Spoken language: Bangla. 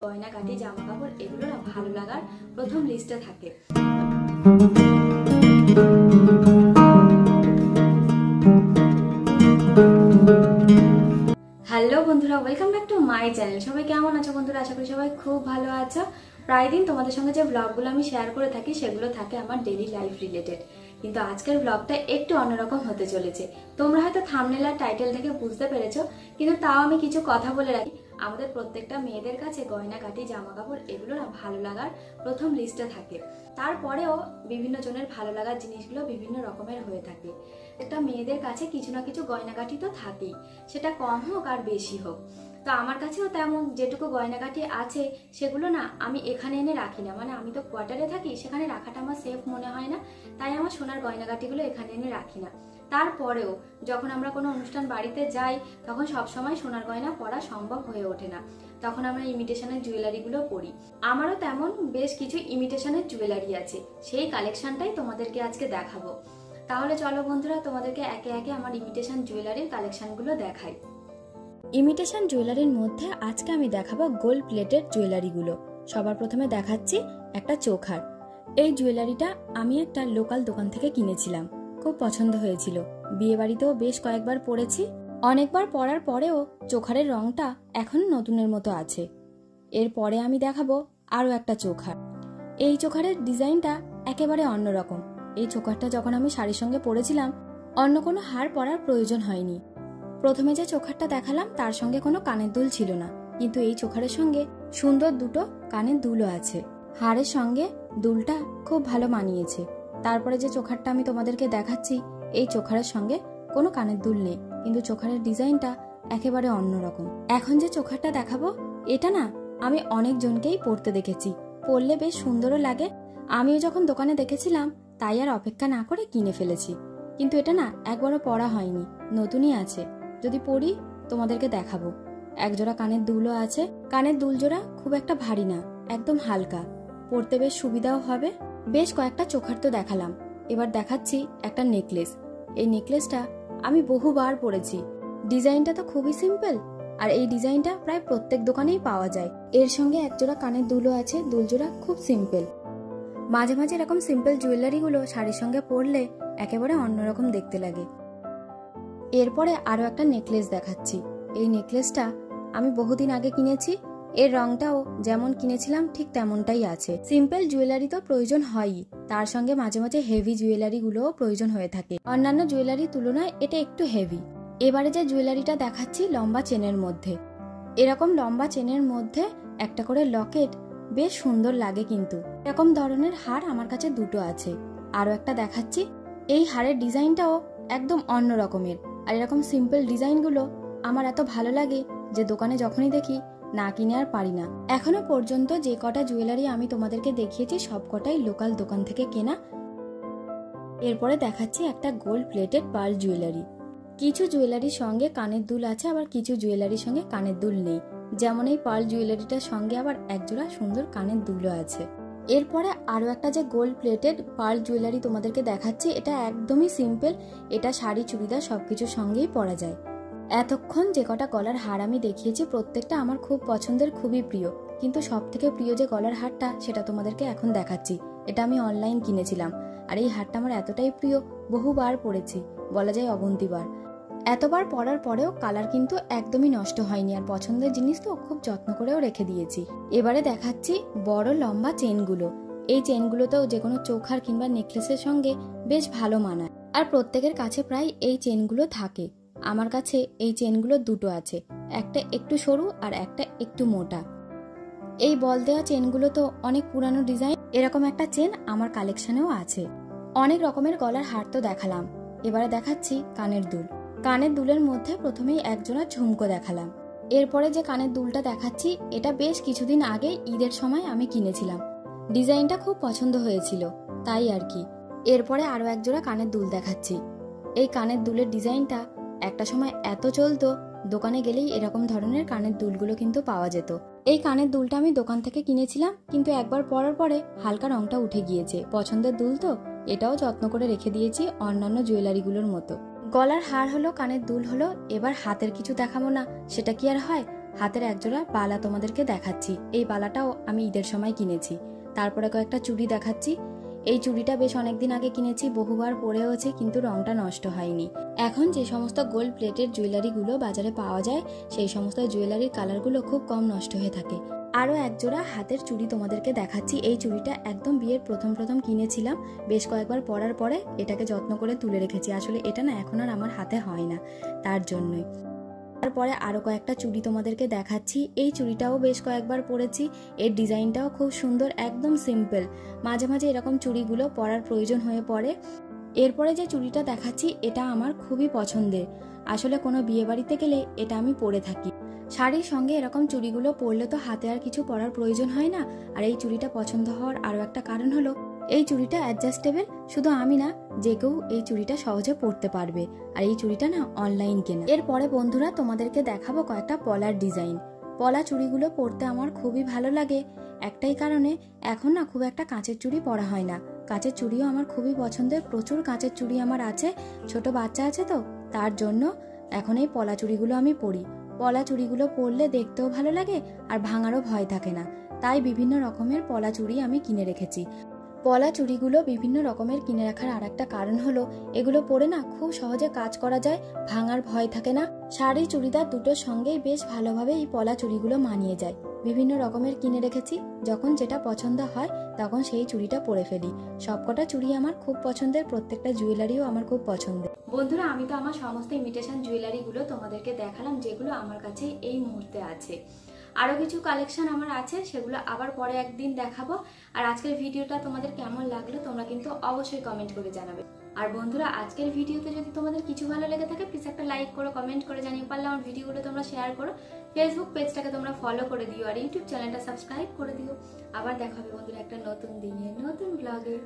গয়নাগাটি জামা কাপড় এগুলো না ভালো লাগার প্রথম লিস্টে থাকে। হ্যালো বন্ধুরা, welcome back to my channel. সবাই কেমন আছো বন্ধুরা? আশা করি সবাই খুব ভালো আছো। প্রায় দিন তোমাদের সঙ্গে যে ব্লগগুলো আমি শেয়ার করে থাকি সেগুলো থাকে আমার ডেইলি লাইফ রিলেটেড, কিন্তু আজকের ব্লগটা একটু অন্যরকম হতে চলেছে। তোমরা হয়তো থাম্বনেল আর টাইটেল থেকে বুঝতে পেরেছো, কিন্তু তাও আমি কিছু কথা বলে রাখি। আমাদের প্রত্যেকটা মেয়েদের কাছে গয়নাগাটি জামা কাপড় এগুলো না ভালো লাগার প্রথম লিস্টে থাকে। তারপরেও বিভিন্ন জনের ভালো লাগার জিনিসগুলো বিভিন্ন রকমের হয়ে থাকে। একটা মেয়েদের কাছে কিছু না কিছু গয়নাগাটি তো থাকেই, সেটা কম হোক আর বেশি হোক। তো আমার কাছেও তেমন যেটুকু গয়নাগাটি আছে সেগুলো না আমি এখানে এনে রাখি না, মানে আমি তো কোয়ার্টারে থাকি, সেখানে রাখাটা আমার সেফ মনে হয় না, তাই আমার সোনার গয়নাগাটিগুলো এখানে এনে রাখি না। তারপরেও যখন আমরা কোনো অনুষ্ঠান বাড়িতে যাই তখন সবসময় সোনার গয়না পরা সম্ভব হয়ে ওঠে না, তখন আমরা ইমিটেশনের জুয়েলারিগুলো পরি। আমারও তেমন বেশ কিছু ইমিটেশনের জুয়েলারি আছে, সেই কালেকশনটাই তোমাদেরকে আজকে দেখাবো। তাহলে চলো বন্ধুরা, তোমাদেরকে একে একে আমার ইমিটেশন জুয়েলারির কালেকশনগুলো দেখাই। ইমিটেশন জুয়েলারির মধ্যে আজকে আমি দেখাবো গোল্ড প্লেটেড জুয়েলারিগুলো। সবার প্রথমে দেখাচ্ছি একটা চোখার। এই জুয়েলারিটা আমি একটা লোকাল দোকান থেকে কিনেছিলাম, খুব পছন্দ হয়েছিল। বিয়ে বাড়িতেও বেশ কয়েকবার পরেছি, অনেকবার পরার পরেও চোখারের রংটা এখন নতুনের মতো আছে। এরপরে আমি দেখাবো আরও একটা চোখার। এই চোখারের ডিজাইনটা একেবারে অন্যরকম। এই চোখারটা যখন আমি শাড়ির সঙ্গে পরেছিলাম অন্য কোনো হার পরার প্রয়োজন হয়নি। প্রথমে যে চোখারটা দেখালাম তার সঙ্গে কোনো কানের দুল ছিল না, কিন্তু এই চোখারের সঙ্গে সুন্দর দুটো কানের দুলও আছে। হারের সঙ্গে দুলটা খুব ভালো মানিয়েছে। তারপরে যে চোখারটা আমি তোমাদেরকে দেখাচ্ছি, এই চোখারের সঙ্গে কোনো কানের দুল নেই, কিন্তু চোখারের ডিজাইনটা একেবারে অন্যরকম। এখন যে চোখারটা দেখাবো এটা না আমি অনেকজনকেই পরতে দেখেছি, পরলে বেশ সুন্দরও লাগে। আমিও যখন দোকানে দেখেছিলাম তাই আর অপেক্ষা না করে কিনে ফেলেছি, কিন্তু এটা না একবারও পরা হয়নি, নতুনই আছে। যদি পরি তোমাদেরকে দেখাবো। একজোড়া কানের দুলও আছে। কানের দুল জোড়া খুব একটা ভারী না, একদম হালকা, পরতে বেশ সুবিধাও হবে। বেশ কয়েকটা চোখার তো দেখালাম, এবার দেখাচ্ছি একটা নেকলেস। এই নেকলেসটা আমি বহুবার পরেছি। ডিজাইনটা তো খুবই সিম্পল, আর এই ডিজাইনটা প্রায় প্রত্যেক দোকানেই পাওয়া যায়। এর সঙ্গে একজোড়া কানের দুলও আছে, দুলজোড়া খুব সিম্পল। মাঝে মাঝে এরকম সিম্পল জুয়েলারিগুলো শাড়ির সঙ্গে পরলে একেবারে অন্যরকম দেখতে লাগে। এরপরে আরো একটা নেকলেস দেখাচ্ছি। এই নেকলেসটা আমি বহুদিন আগে কিনেছি, এর রংটাও যেমন কিনেছিলাম ঠিক তেমনটাই আছে। সিম্পল জুয়েলারি তো প্রয়োজন হয়ই, তার সঙ্গে মাঝে মাঝে হেভি জুয়েলারি গুলোও প্রয়োজন হয়ে থাকে। অন্যান্য জুয়েলারির তুলনায় এটা একটু হেভি। এবারে যে জুয়েলারিটা দেখাচ্ছি লম্বা চেনের মধ্যে, এরকম লম্বা চেনের মধ্যে একটা করে লকেট বেশ সুন্দর লাগে। কিন্তু এরকম ধরনের হার আমার কাছে দুটো আছে। আরো একটা দেখাচ্ছি। এই হারের ডিজাইনটাও একদম অন্য রকমের, আর এরকম সিম্পল ডিজাইনগুলো আমার এত ভালো লাগে যে দোকানে যখনই দেখি না কিনে আর পারি না। এখনো পর্যন্ত যে কটা জুয়েলারি আমি তোমাদেরকে দেখিয়েছি সব কটাই লোকাল দোকান থেকে কেনা। এরপরে দেখাচ্ছি একটা গোল্ড প্লেটেড পার্ল জুয়েলারি। কিছু জুয়েলারির সঙ্গে কানের দুল আছে, আবার কিছু জুয়েলারির সঙ্গে কানের দুল নেই। যেমন এই পার্ল জুয়েলারিটার সঙ্গে আবার একজোড়া সুন্দর কানের দুলও আছে। এরপরে আরো একটা যে গোল্ড প্লেটেড পার্ল জুয়েলারি তোমাদেরকে দেখাচ্ছি, এটা একদমই সিম্পল। এটা শাড়ি চুড়িদার সবকিছুর সঙ্গেই পরা যায়। এতক্ষণ যে কটা গলার হার আমি দেখিয়েছি প্রত্যেকটা আমার খুব পছন্দের, খুবই প্রিয়। কিন্তু সব থেকে প্রিয় যে গলার হারটা সেটা তোমাদেরকে এখন দেখাচ্ছি। এটা আমি অনলাইন কিনেছিলাম, আর এই হারটা আমার এতটাই প্রিয়, বহুবার পরেছি, বলা যায় অগুন্তিবার। এতবার পরার পরেও কালার কিন্তু একদমই নষ্ট হয়নি, আর পছন্দের জিনিস তো খুব যত্ন করেও রেখে দিয়েছি। এবারে দেখাচ্ছি বড় লম্বা চেনগুলো। এই চেনগুলোতেও যে কোনো চোখার কিংবা নেকলেসের সঙ্গে বেশ ভালো মানায়, আর প্রত্যেকের কাছে প্রায় এই চেনগুলো থাকে। আমার কাছে এই চেনগুলো দুটো আছে, একটা একটু সরু আর একটা একটু মোটা। এই বল দেওয়া চেনগুলো তো অনেক পুরানো ডিজাইন। এরকম একটা চেন আমার কালেকশনেও আছে। অনেক রকমের গলার হার তো দেখালাম, এবারে দেখাচ্ছি কানের দুল। কানের দুলের মধ্যে প্রথমেই একজোড়া ঝুমকো দেখালাম। এরপরে যে কানের দুলটা দেখাচ্ছি এটা বেশ কিছুদিন আগে ঈদের সময় আমি কিনেছিলাম। ডিজাইনটা খুব পছন্দ হয়েছিল, তাই আর কি। এরপরে আরো একজোড়া কানের দুল দেখাচ্ছি। এই কানের দুলের ডিজাইনটা একটা সময় এত চলতো, দোকানে গেলেই এরকম ধরনের কানের দুলগুলো কিন্তু পাওয়া যেত। এই কানের দুলটা আমি দোকান থেকে কিনেছিলাম, কিন্তু একবার পরার পরে হালকা রংটা উঠে গিয়েছে। পছন্দের দুল তো, এটাও যত্ন করে রেখে দিয়েছি অন্যান্য জুয়েলারিগুলোর মতো। গলার হার হলো, কানের দুল হলো, এবার হাতের কিছু দেখাবো না সেটা কি আর হয়? হাতের একজোড়া বালা তোমাদেরকে দেখাচ্ছি। এই বালাটাও আমি ঈদের সময় কিনেছি। তারপরে কয়েকটা চুড়ি দেখাচ্ছি। এই চুড়িটা বেশ অনেকদিন আগে কিনেছি, বহুবার পরেওছে, কিন্তু রংটা নষ্ট হয়নি। এখন যে সমস্ত গোল্ড প্লেটেড জুয়েলারিগুলো বাজারে পাওয়া যায় সেই সমস্ত জুয়েলারির কালারগুলো খুব কম নষ্ট হয়ে থাকে। আরও একজোড়া হাতের চুড়ি তোমাদেরকে দেখাচ্ছি। এই চুড়িটা একদম বিয়ের প্রথম কিনেছিলাম, বেশ কয়েকবার পরার পরে এটাকে যত্ন করে তুলে রেখেছি। আসলে এটা না এখন আর আমার হাতে হয় না, তার জন্যই। তারপরে আরও কয়েকটা চুড়ি তোমাদেরকে দেখাচ্ছি। এই চুড়িটাও বেশ কয়েকবার পরেছি, এর ডিজাইনটাও খুব সুন্দর, একদম সিম্পল। মাঝে মাঝে এরকম চুড়িগুলো পরার প্রয়োজন হয়ে পড়ে। এরপরে যে চুড়িটা দেখাচ্ছি এটা আমার খুবই পছন্দের। আসলে কোনো বিয়ে বাড়িতে গেলে এটা আমি পরে থাকি। শাড়ির সঙ্গে এরকম চুড়িগুলো পরলে তো হাতে আর কিছু পরার প্রয়োজন হয় না। আর এই চুড়িটা পছন্দ হওয়ার আরও একটা কারণ হলো এই চুড়িটা অ্যাডজাস্টেবল। শুধু আমি না, যে কেউ এই চুড়িটা সহজে পরতে পারবে। আর এই চুড়িটা না অনলাইন কেনা। এরপরে বন্ধুরা তোমাদেরকে দেখাবো কয়েকটা পলার ডিজাইন। পলা চুড়িগুলো পরতে আমার খুবই ভালো লাগে, একটাই কারণে, এখন না খুব একটা কাঁচের চুড়ি পরা হয় না। কাঁচের চুড়িও আমার খুবই পছন্দের, প্রচুর কাঁচের চুড়ি আমার আছে। ছোট বাচ্চা আছে তো, তার জন্য এখন এই পলা চুড়িগুলো আমি পরি। পলা চুড়িগুলো পরলে দেখতেও ভালো লাগে আর ভাঙারও ভয় থাকে না। তাই বিভিন্ন রকমের পলা চুড়ি আমি কিনে রেখেছি। পলা চুড়িগুলো বিভিন্ন রকমের কিনে রাখার আর একটা কারণ হলো এগুলো পরে না খুব সহজে কাজ করা যায়, ভাঙার ভয় থাকে না। শাড়ি চুড়িদার দুটোর সঙ্গেই বেশ ভালোভাবে এই পলা চুড়িগুলো মানিয়ে যায়। বিভিন্ন রকমের কিনে রেখেছি, যখন যেটা পছন্দ হয় তখন সেই চুড়িটা পরে ফেলি। সবকটা চুড়ি আমার খুব পছন্দের, প্রত্যেকটা জুয়েলারিও আমার খুব পছন্দের। বন্ধুরা, আমি তো আমার সমস্ত ইমিটেশন জুয়েলারিগুলো তোমাদেরকে দেখালাম, যেগুলো আমার কাছে এই মুহূর্তে আছে। আরও কিছু কালেকশন আমার আছে, সেগুলো আবার পরে একদিন দেখাবো। আর আজকের ভিডিওটা তোমাদের কেমন লাগলো তোমরা কিন্তু অবশ্যই কমেন্ট করে জানাবে। আর বন্ধুরা, আজকের ভিডিওতে যদি তোমাদের কিছু ভালো লেগে থাকে প্লিজ একটা লাইক করো, কমেন্ট করে জানিয়ে, পারলে আমার ভিডিওগুলো তোমরা শেয়ার করো, ফেসবুক পেজটাকে তোমরা ফলো করে দিও, আর ইউটিউব চ্যানেলটা সাবস্ক্রাইব করে দিও। আবার দেখা হবে বন্ধুরা একটা নতুন দিনে নতুন ব্লগে।